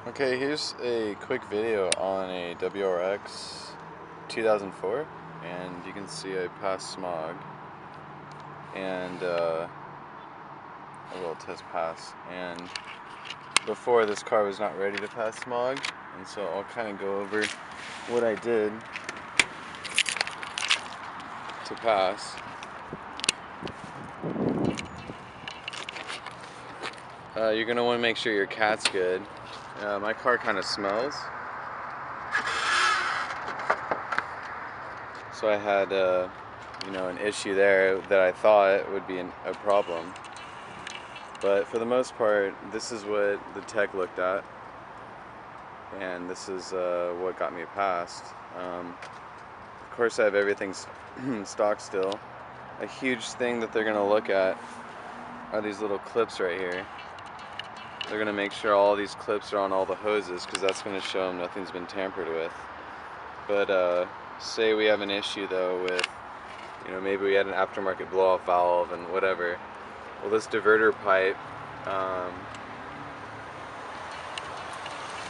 Okay, here's a quick video on a WRX 2004, and you can see I passed smog, and a little test pass, and before this car was not ready to pass smog, and so I'll kind of go over what I did to pass. You're going to want to make sure your cat's good. My car kind of smells, so I had an issue there that I thought would be a problem. But for the most part, this is what the tech looked at, and this is what got me passed. Of course, I have everything stock still. A huge thing that they're going to look at are these little clips right here. They're going to make sure all these clips are on all the hoses, because that's going to show them nothing's been tampered with. But say we have an issue though with, maybe we had an aftermarket blow-off valve and whatever. Well, this diverter pipe,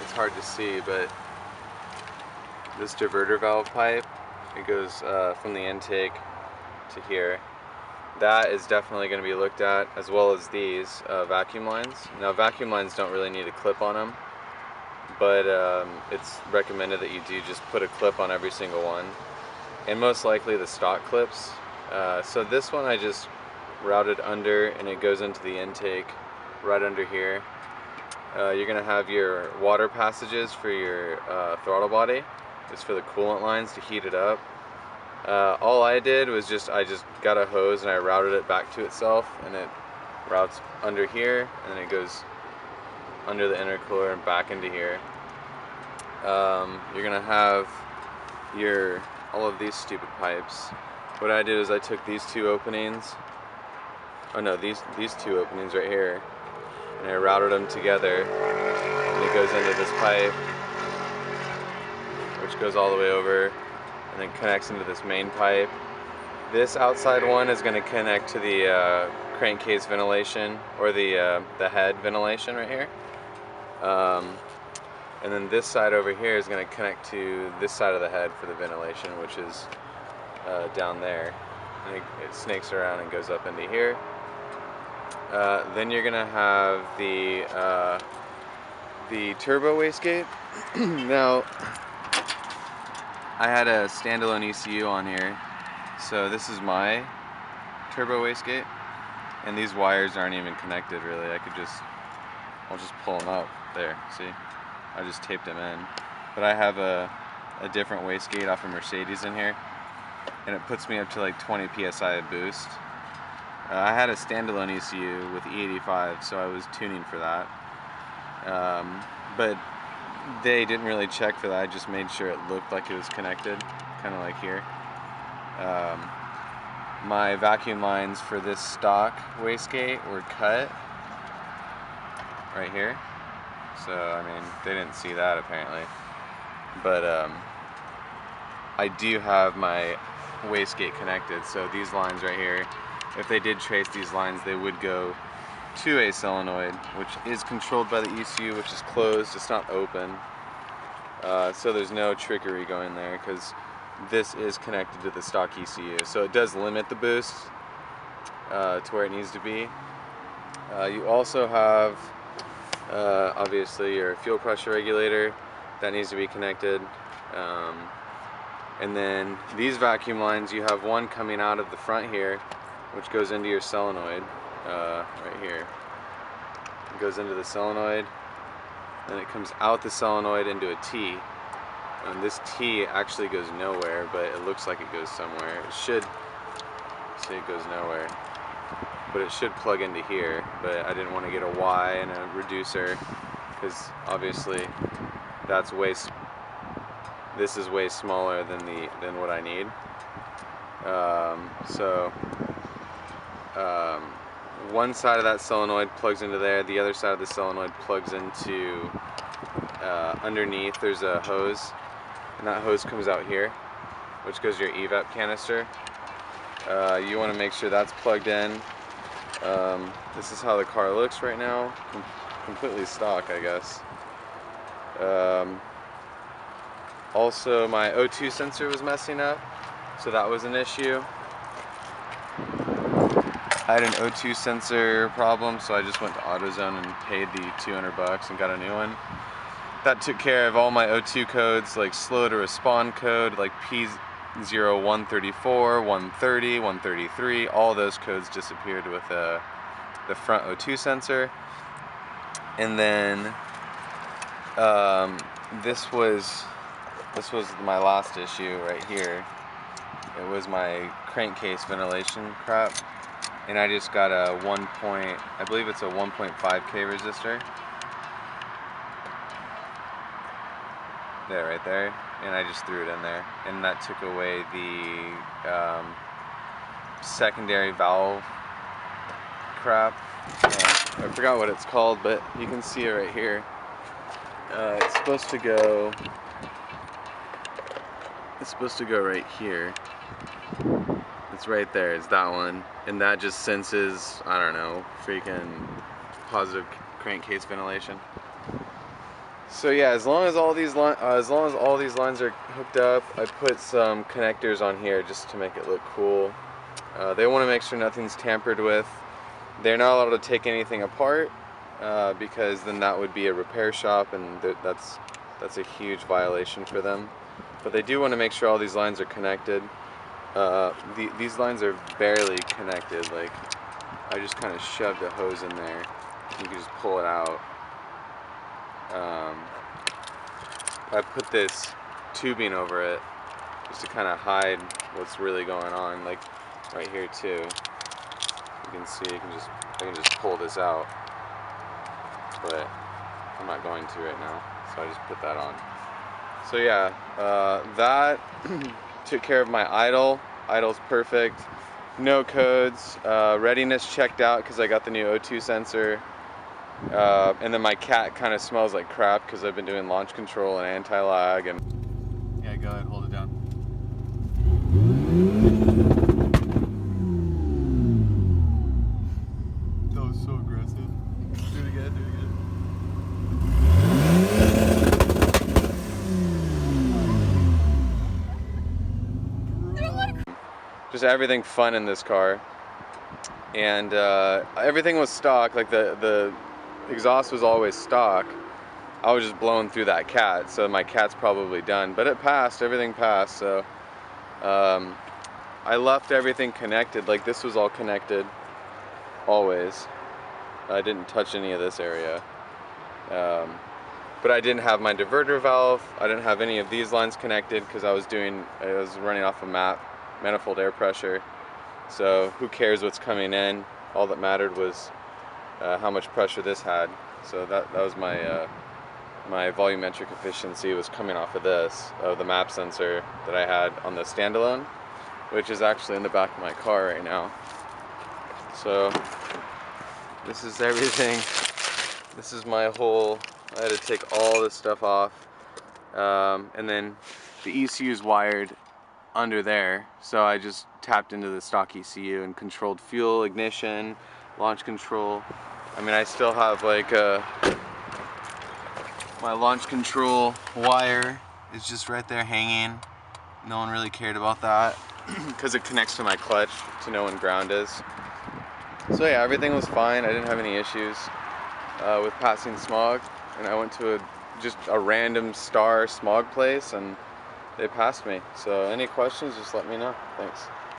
it's hard to see, but this diverter valve pipe, it goes from the intake to here. That is definitely going to be looked at, as well as these vacuum lines. Now, vacuum lines don't really need a clip on them, but it's recommended that you do just put a clip on every single one, and most likely the stock clips. So this one I just routed under, and it goes into the intake right under here. You're going to have your water passages for your throttle body. It's for the coolant lines to heat it up. All I did was I just got a hose and I routed it back to itself, and it routes under here, and then it goes under the intercooler and back into here. You're going to have all of these stupid pipes. What I did is I took these two openings, these two openings right here, and I routed them together, and it goes into this pipe, which goes all the way over and then connects into this main pipe. This outside one is going to connect to the crankcase ventilation, or the head ventilation right here, and then this side over here is going to connect to this side of the head for the ventilation, which is down there, and it snakes around and goes up into here. Then you're going to have the turbo wastegate. Now, I had a standalone ECU on here, so this is my turbo wastegate, and these wires aren't even connected really. I'll just pull them out there, see? I just taped them in. But I have a different wastegate off of Mercedes in here, and it puts me up to like 20 psi of boost. I had a standalone ECU with E85, so I was tuning for that. But they didn't really check for that. I just made sure it looked like it was connected, kind of like here. My vacuum lines for this stock wastegate were cut right here. So, I mean, they didn't see that apparently. But I do have my wastegate connected, so these lines right here, if they did trace these lines, they would go to a solenoid, which is controlled by the ECU, which is closed, it's not open. So there's no trickery going there, because this is connected to the stock ECU. So it does limit the boost to where it needs to be. You also have, obviously, your fuel pressure regulator. That needs to be connected. And then these vacuum lines, you have one coming out of the front here, which goes into your solenoid, right here. It goes into the solenoid, then it comes out the solenoid into a T. And this T actually goes nowhere, but it looks like it goes somewhere. It should, see, it goes nowhere, but it should plug into here. But I didn't want to get a Y and a reducer, because obviously this is way smaller than what I need. One side of that solenoid plugs into there, the other side of the solenoid plugs into underneath. There's a hose, and that hose comes out here, which goes to your evap canister. You want to make sure that's plugged in. This is how the car looks right now, completely stock, I guess. Also, my O2 sensor was messing up, so that was an issue. I had an O2 sensor problem, so I just went to AutoZone and paid the $200 and got a new one. That took care of all my O2 codes, like slow to respond code, like P0, 134, 130, 133. All those codes disappeared with the front O2 sensor. And then this was my last issue right here. It was my crankcase ventilation crap, and I just got a I believe it's a 1.5K resistor. There, right there, and I just threw it in there, and that took away the secondary valve crap. I forgot what it's called, but you can see it right here. It's supposed to go right here. It's right there, it's that one, and that just senses, I don't know, freaking positive crankcase ventilation. So yeah, as long as all these lines are hooked up, I put some connectors on here just to make it look cool. They want to make sure nothing's tampered with. They're not allowed to take anything apart because then that would be a repair shop, and that's a huge violation for them. But they do want to make sure all these lines are connected. These lines are barely connected. Like, I just kind of shoved a hose in there. You can just pull it out. I put this tubing over it just to kind of hide what's really going on, like right here too. You can see I can just pull this out, but I'm not going to right now, so I just put that on. So yeah, that took care of my idle. Idle's perfect. No codes. Readiness checked out because I got the new O2 sensor. And then my cat kind of smells like crap because I've been doing launch control and anti-lag. And yeah, go ahead, hold it down. That was so aggressive. Do it again, do it again. Just everything fun in this car, and everything was stock. Like the exhaust was always stock. I was just blowing through that cat, so my cat's probably done, but it passed. Everything passed. So I left everything connected. Like, this was all connected always. I didn't touch any of this area, but I didn't have my diverter valve. I didn't have any of these lines connected because I was running off a manifold air pressure. So who cares what's coming in? All that mattered was how much pressure this had. So that was my my volumetric efficiency was coming off of the map sensor that I had on the standalone, which is actually in the back of my car right now. So this is everything. This is my whole, I had to take all this stuff off, and then the ECU is wired under there, so I just tapped into the stock ECU and controlled fuel, ignition, launch control. I mean, I still have like my launch control wire is just right there hanging. No one really cared about that because it connects to my clutch to know when ground is. So yeah, everything was fine. I didn't have any issues with passing smog, and I went to just a random star smog place and they passed me. So any questions, just let me know. Thanks.